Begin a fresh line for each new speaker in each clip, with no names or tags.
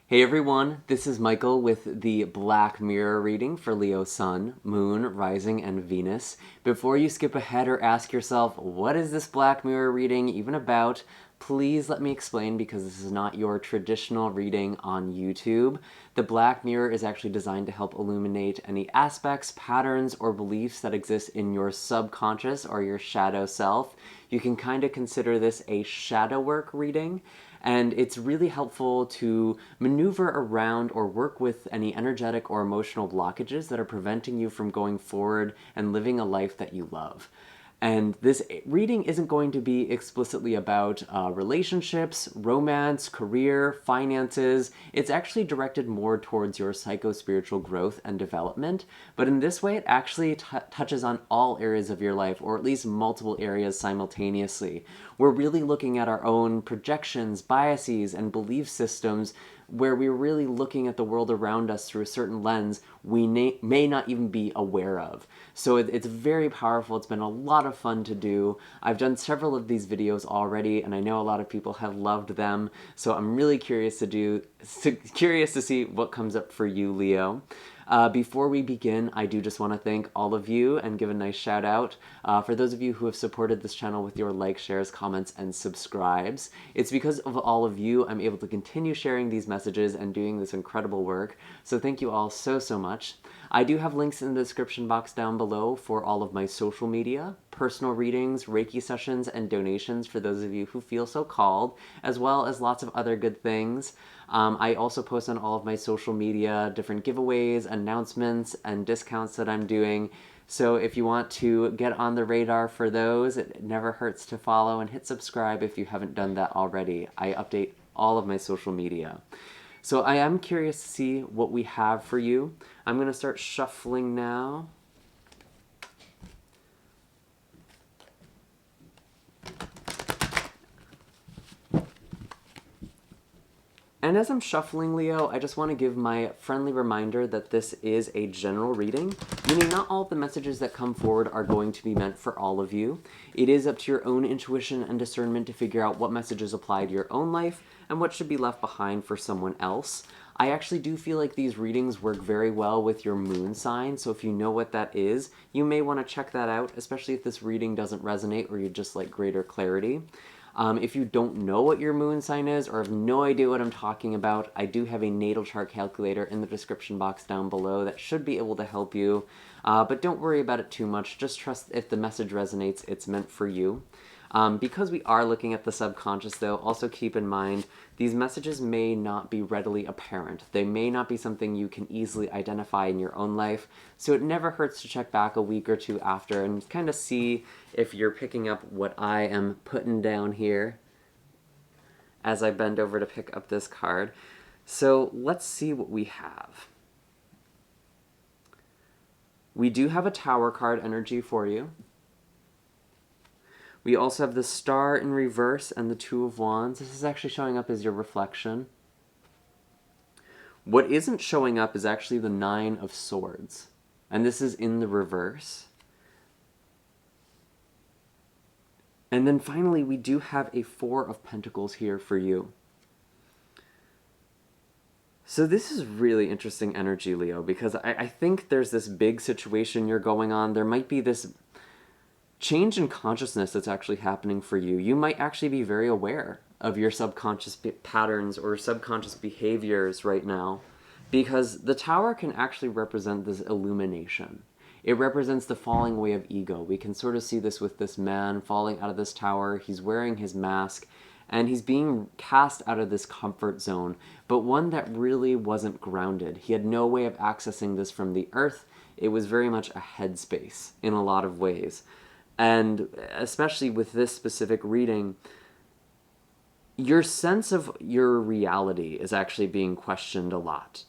Hey everyone, this is Michael with the Black Mirror reading for Leo Sun, Moon, Rising, and Venus. Before you skip ahead or ask yourself, what is this Black Mirror reading even about? Please let me explain because this is not your traditional reading on YouTube. The Black Mirror is actually designed to help illuminate any aspects, patterns, or beliefs that exist in your subconscious or your shadow self. You can kind of consider this a shadow work reading. And it's really helpful to maneuver around or work with any energetic or emotional blockages that are preventing you from going forward and living a life that you love. And this reading isn't going to be explicitly about relationships, romance, career, finances. It's actually directed more towards your psycho-spiritual growth and development. But in this way, it actually touches on all areas of your life, or at least multiple areas simultaneously. We're really looking at our own projections, biases, and belief systems where we're really looking at the world around us through a certain lens we may not even be aware of. So it's very powerful. It's been a lot of fun to do. I've done several of these videos already, and I know a lot of people have loved them. So I'm really curious to see what comes up for you, Leo. Before we begin, I do just want to thank all of you and give a nice shout out for those of you who have supported this channel with your likes, shares, comments, and subscribes. It's because of all of you I'm able to continue sharing these messages and doing this incredible work. So thank you all so much. I do have links in the description box down below for all of my social media, personal readings, Reiki sessions, and donations for those of you who feel so called, as well as lots of other good things. I also post on all of my social media different giveaways, announcements, and discounts that I'm doing. So if you want to get on the radar for those, it never hurts to follow and hit subscribe if you haven't done that already. I update all of my social media. So I am curious to see what we have for you. I'm going to start shuffling now. And as I'm shuffling, Leo, I just want to give my friendly reminder that this is a general reading, meaning not all of the messages that come forward are going to be meant for all of you. It is up to your own intuition and discernment to figure out what messages apply to your own life and what should be left behind for someone else. I actually do feel like these readings work very well with your moon sign, so if you know what that is, you may want to check that out, especially if this reading doesn't resonate or you'd just like greater clarity. If you don't know what your moon sign is or have no idea what I'm talking about, I do have a natal chart calculator in the description box down below that should be able to help you. But don't worry about it too much. Just trust if the message resonates, it's meant for you. Because we are looking at the subconscious, though, also keep in mind these messages may not be readily apparent. They may not be something you can easily identify in your own life, so it never hurts to check back a week or two after and kind of see if you're picking up what I am putting down here as I bend over to pick up this card. So let's see what we have. We do have a Tower card energy for you. We also have the Star in reverse and the Two of Wands. This is actually showing up as your reflection. What isn't showing up is actually the Nine of Swords, and this is in the reverse. And then finally, we do have a Four of Pentacles here for you. So this is really interesting energy, Leo, because I think there's this big situation you're going on. There might be this change in consciousness that's actually happening for you. You might actually be very aware of your subconscious patterns or subconscious behaviors right now, because the Tower can actually represent this illumination. It represents the falling away of ego. We can sort of see this with this man falling out of this tower. He's wearing his mask, and he's being cast out of this comfort zone, but one that really wasn't grounded. He had no way of accessing this from the earth. It was very much a headspace in a lot of ways. And especially with this specific reading, your sense of your reality is actually being questioned a lot.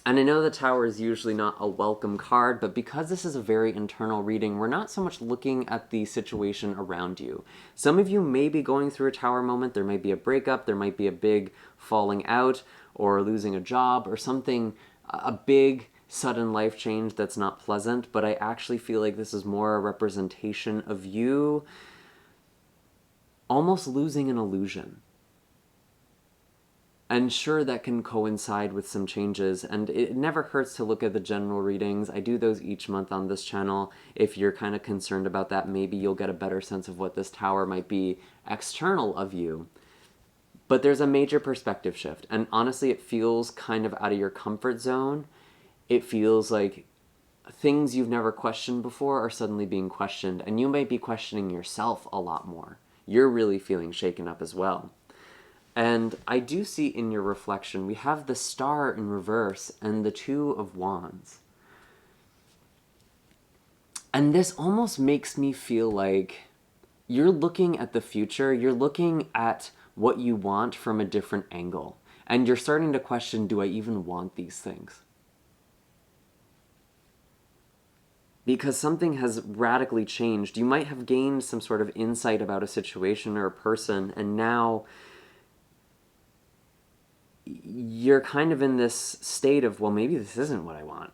And I know the Tower is usually not a welcome card, but because this is a very internal reading, we're not so much looking at the situation around you. Some of you may be going through a Tower moment. There might be a breakup, there might be a big falling out, or losing a job, or something, a big sudden life change that's not pleasant, but I actually feel like this is more a representation of you almost losing an illusion. And sure, that can coincide with some changes, and it never hurts to look at the general readings. I do those each month on this channel. If you're kind of concerned about that, maybe you'll get a better sense of what this tower might be external of you. But there's a major perspective shift, and honestly, it feels kind of out of your comfort zone. It feels like things you've never questioned before are suddenly being questioned, and you might be questioning yourself a lot more. You're really feeling shaken up as well. And I do see in your reflection, we have the Star in reverse and the Two of Wands. And this almost makes me feel like you're looking at the future, you're looking at what you want from a different angle. And you're starting to question, do I even want these things? Because something has radically changed. You might have gained some sort of insight about a situation or a person, and now you're kind of in this state of, well, maybe this isn't what I want.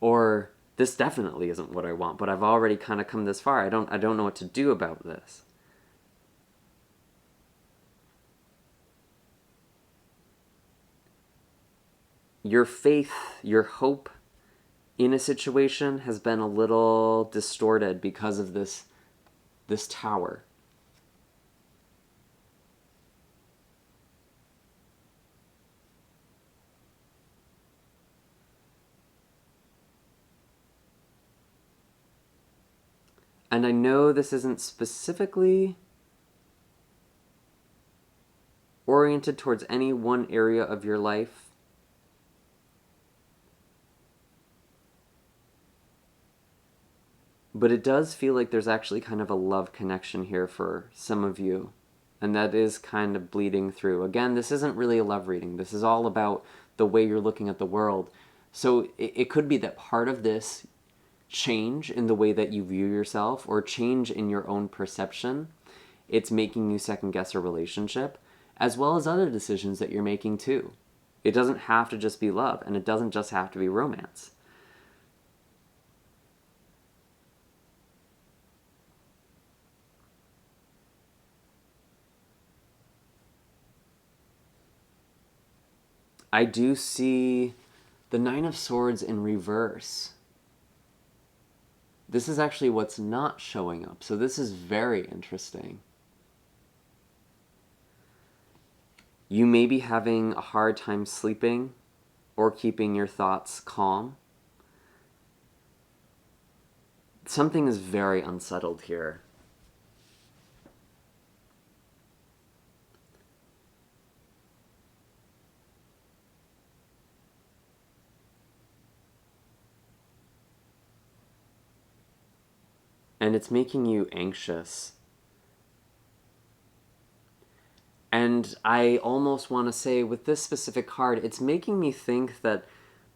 Or this definitely isn't what I want, but I've already kind of come this far. I don't know what to do about this. Your faith, your hope in a situation has been a little distorted because of this tower. And I know this isn't specifically oriented towards any one area of your life, but it does feel like there's actually kind of a love connection here for some of you. And that is kind of bleeding through. Again, this isn't really a love reading. This is all about the way you're looking at the world. So it could be that part of this change in the way that you view yourself or change in your own perception, it's making you second guess a relationship, as well as other decisions that you're making too. It doesn't have to just be love, and it doesn't just have to be romance. I do see the Nine of Swords in reverse. This is actually what's not showing up, so this is very interesting. You may be having a hard time sleeping or keeping your thoughts calm. Something is very unsettled here. And it's making you anxious. And I almost want to say with this specific card, it's making me think that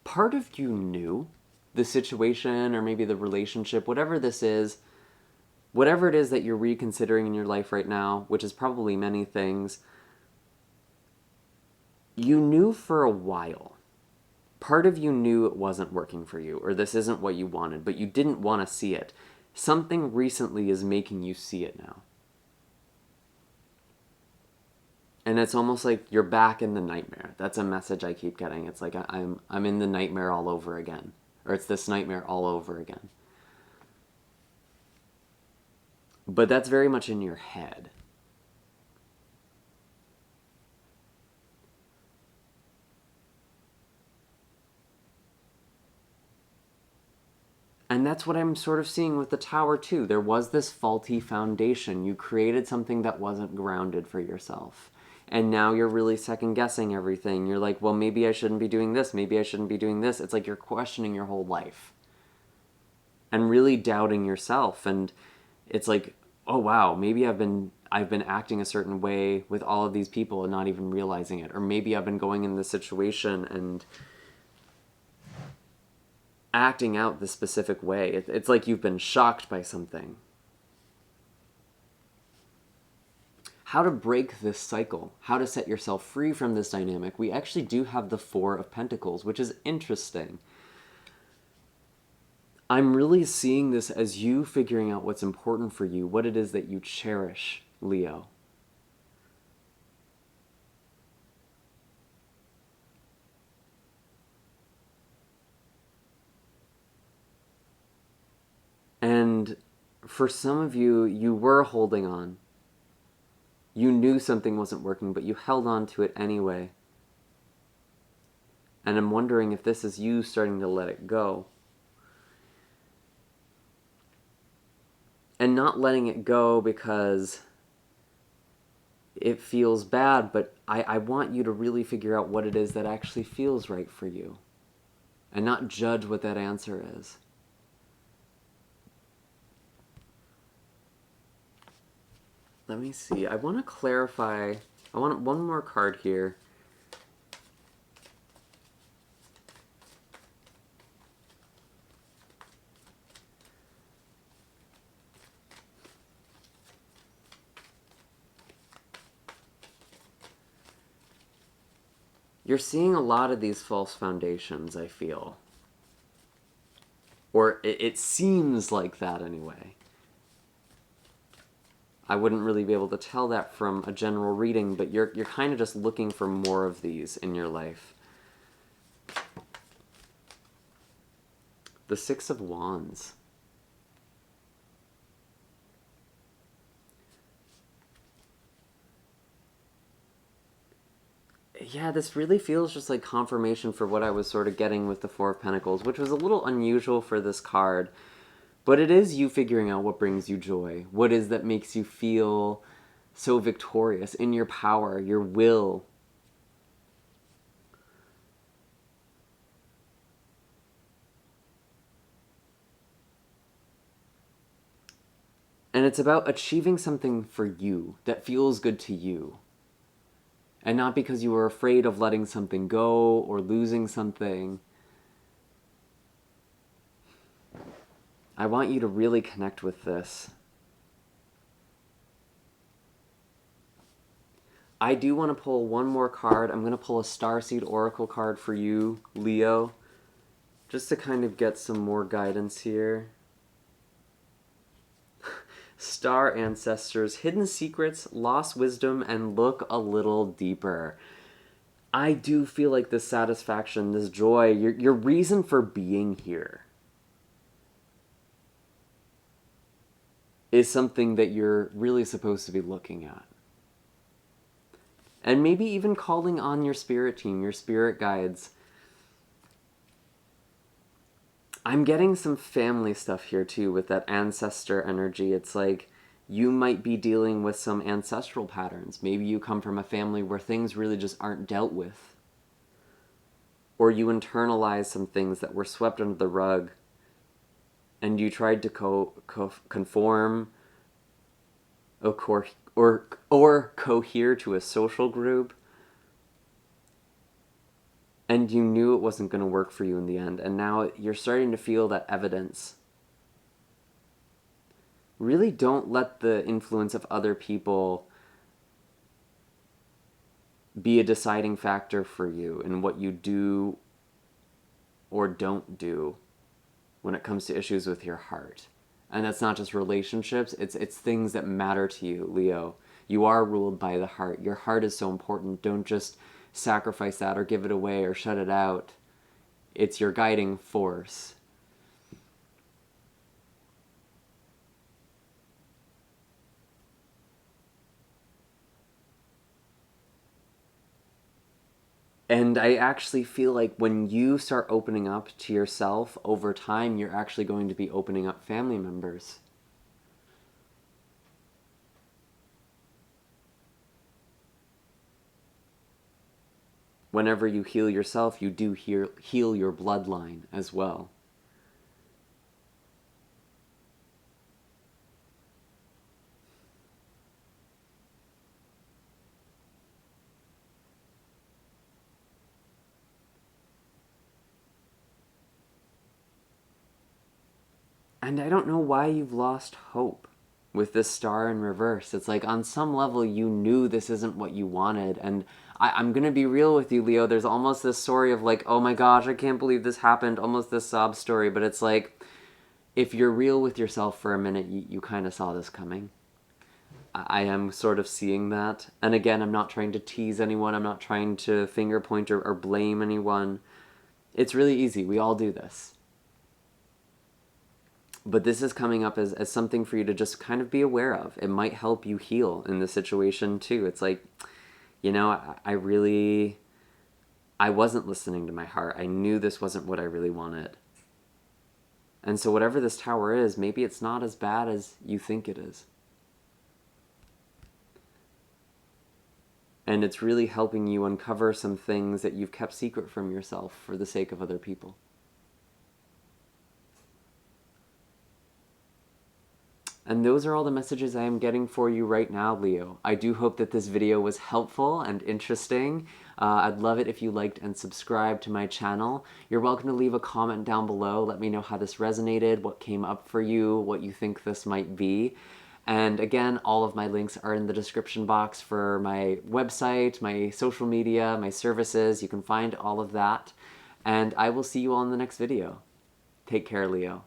part of you knew the situation or maybe the relationship, whatever this is, whatever it is that you're reconsidering in your life right now, which is probably many things, you knew for a while. Part of you knew it wasn't working for you, or this isn't what you wanted, but you didn't want to see it. Something recently is making you see it now. And it's almost like you're back in the nightmare. That's a message I keep getting. It's like I'm in the nightmare all over again. Or it's this nightmare all over again. But that's very much in your head. And that's what I'm sort of seeing with the tower too. There was this faulty foundation. You created something that wasn't grounded for yourself. And now you're really second guessing everything. You're like, well, maybe I shouldn't be doing this. Maybe I shouldn't be doing this. It's like you're questioning your whole life. And really doubting yourself. And it's like, oh wow, maybe I've been acting a certain way with all of these people and not even realizing it. Or maybe I've been going in this situation and acting out this specific way. It's like you've been shocked by something. How to break this cycle, how to set yourself free from this dynamic. We actually do have the Four of Pentacles, which is interesting. I'm really seeing this as you figuring out what's important for you, what it is that you cherish, Leo. for some of you, you were holding on. You knew something wasn't working, but you held on to it anyway. And I'm wondering if this is you starting to let it go. And not letting it go because it feels bad, but I want you to really figure out what it is that actually feels right for you. And not judge what that answer is. Let me see. I want to clarify. I want one more card here. You're seeing a lot of these false foundations, I feel. Or it seems like that anyway. I wouldn't really be able to tell that from a general reading, but you're kind of just looking for more of these in your life. The Six of Wands. Yeah, this really feels just like confirmation for what I was sort of getting with the Four of Pentacles, which was a little unusual for this card. But it is you figuring out what brings you joy. What is that makes you feel so victorious in your power, your will. And it's about achieving something for you that feels good to you. And not because you were afraid of letting something go or losing something. I want you to really connect with this. I do want to pull one more card. I'm going to pull a Starseed Oracle card for you, Leo, just to kind of get some more guidance here. Star Ancestors, Hidden Secrets, Lost Wisdom, and Look a Little Deeper. I do feel like this satisfaction, this joy, your reason for being here is something that you're really supposed to be looking at. And maybe even calling on your spirit team, your spirit guides. I'm getting some family stuff here too with that ancestor energy. It's like you might be dealing with some ancestral patterns. Maybe you come from a family where things really just aren't dealt with. Or you internalize some things that were swept under the rug and you tried to conform or cohere to a social group, and you knew it wasn't going to work for you in the end, and now you're starting to feel that evidence. Really don't let the influence of other people be a deciding factor for you in what you do or don't do when it comes to issues with your heart. And that's not just relationships, it's things that matter to you, Leo. You are ruled by the heart. Your heart is so important. Don't just sacrifice that or give it away or shut it out. It's your guiding force. And I actually feel like when you start opening up to yourself over time, you're actually going to be opening up family members. Whenever you heal yourself, you do heal your bloodline as well. And I don't know why you've lost hope with this star in reverse. It's like on some level you knew this isn't what you wanted. And I'm going to be real with you, Leo. There's almost this story of like, oh my gosh, I can't believe this happened. Almost this sob story. But it's like, if you're real with yourself for a minute, you kind of saw this coming. I am sort of seeing that. And again, I'm not trying to tease anyone. I'm not trying to finger point or blame anyone. It's really easy. We all do this. But this is coming up as something for you to just kind of be aware of. It might help you heal in this situation too. It's like, you know, I wasn't listening to my heart. I knew this wasn't what I really wanted. And so whatever this tower is, maybe it's not as bad as you think it is. And it's really helping you uncover some things that you've kept secret from yourself for the sake of other people. And those are all the messages I am getting for you right now, Leo. I do hope that this video was helpful and interesting. I'd love it if you liked and subscribed to my channel. You're welcome to leave a comment down below. Let me know how this resonated, what came up for you, what you think this might be. And again, all of my links are in the description box for my website, my social media, my services. You can find all of that. And I will see you all in the next video. Take care, Leo.